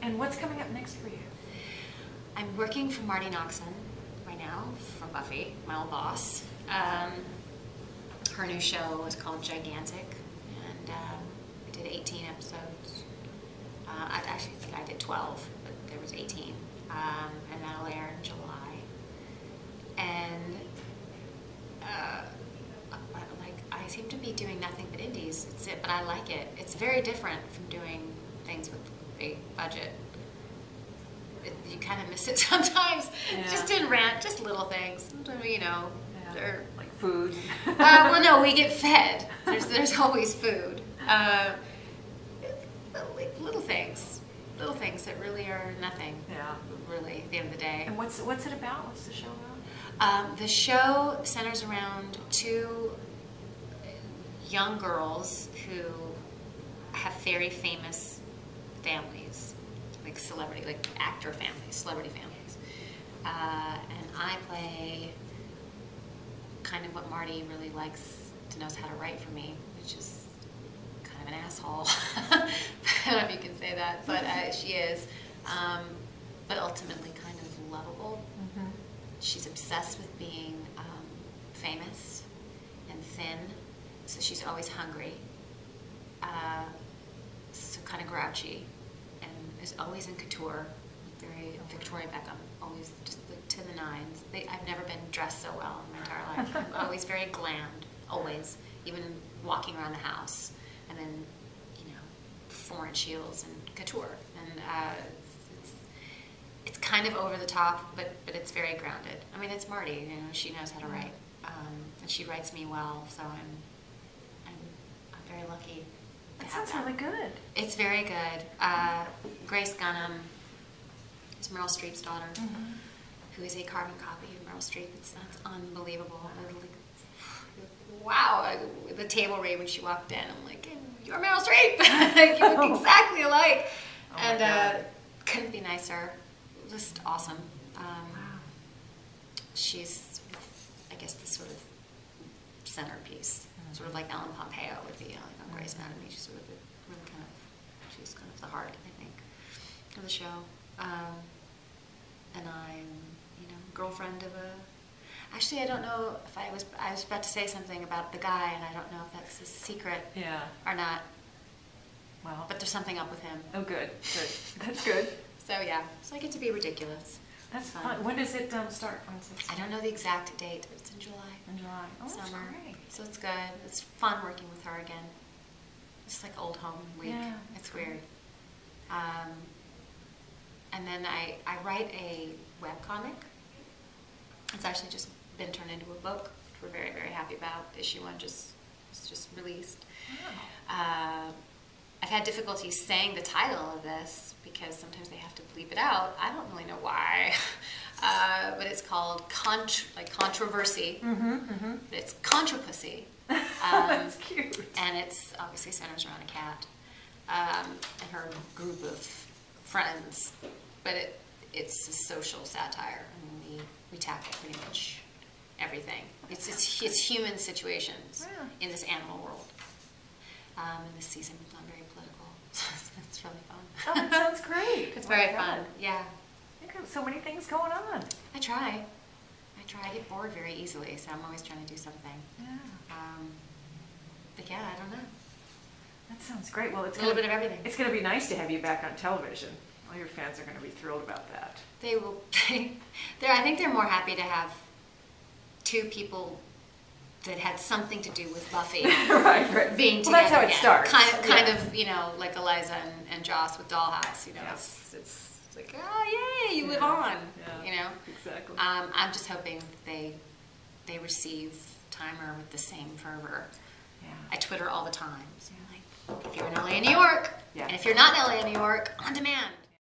And what's coming up next for you? I'm working for Marti Noxon right now from Buffy, my old boss. Her new show is called Gigantic, and I did 18 episodes. I actually think I did 12, but there was 18, and that'll air in July. And I seem to be doing nothing but indies. It's it, but I like it. It's very different from doing things with a budget. You kind of miss it sometimes. Yeah. Just in rant, just little things. Sometimes, you know, they're like food. well, no, we get fed. There's always food. Like little things that really are nothing. Yeah. Really, at the end of the day. And what's it about? What's the show about? The show centers around two young girls who have very famous families, like celebrity, like actor families, celebrity families. And I play kind of what Marti really likes to knows how to write for me, which is kind of an asshole. I don't know if you can say that, but she is. But ultimately kind of lovable. Mm-hmm. She's obsessed with being famous and thin, so she's always hungry. So kind of grouchy, and is always in couture, very Victoria Beckham, always just like to the nines. I've never been dressed so well in my entire life. I'm always very glammed, always, even walking around the house, and then, you know, foreign shields and couture, and it's kind of over the top, but it's very grounded. I mean, it's Marti, you know, she knows how to write, and she writes me well, so I'm very lucky. That sounds really good. It's very good. Grace Gunham is Meryl Streep's daughter, who is a carbon copy of Meryl Streep. That's unbelievable. Wow, the table read when she walked in, I'm like, you're Meryl Streep. You look exactly alike. Oh and couldn't be nicer. Just awesome. She's, I guess, the sort of centerpiece. Sort of like Ellen Pompeo would be on Grey's Anatomy. She's sort of really she's kind of the heart, I think, of the show. And I'm, you know, girlfriend of actually, I don't know if I was about to say something about the guy, and I don't know if that's a secret or not. Well, but there's something up with him. Oh, good. That's good. So yeah, so I get to be ridiculous. That's fun. When does it start? I don't know the exact date. It's in July. In July. Oh, summer. That's great. So it's good. It's fun working with her again. It's like old home week. Yeah. It's weird. And then I write a webcomic. It's actually just been turned into a book, which we're very, very happy about. Issue 1 was just released. Wow. I've had difficulty saying the title of this because sometimes they have to bleep it out. I don't really know why. But it's called Controversy. But it's Contropussy. That's cute. And it's obviously centers around a cat and her group of friends. But it's a social satire. I mean, we tackle pretty much everything. It's human situations in this animal world. And this season we've gone very political. It's really fun. Oh, that sounds great. It's very fun. Yeah. You have so many things going on. I try. I get bored very easily, so I'm always trying to do something. Yeah. But yeah, I don't know. That sounds great. Well, it's a little bit of everything. It's going to be nice to have you back on television. All your fans are going to be thrilled about that. They will. I think they're more happy to have two people that had something to do with Buffy right. being together. Well, that's how it starts. Kind of, you know, like Eliza and Joss with Dollhouse. You know, it's like, oh yay, you live on. Yeah. You know, exactly. I'm just hoping they receive Timer with the same fervor. Yeah. I Twitter all the time. So I'm like, if you're in LA and New York, and if you're not in LA and New York, on demand.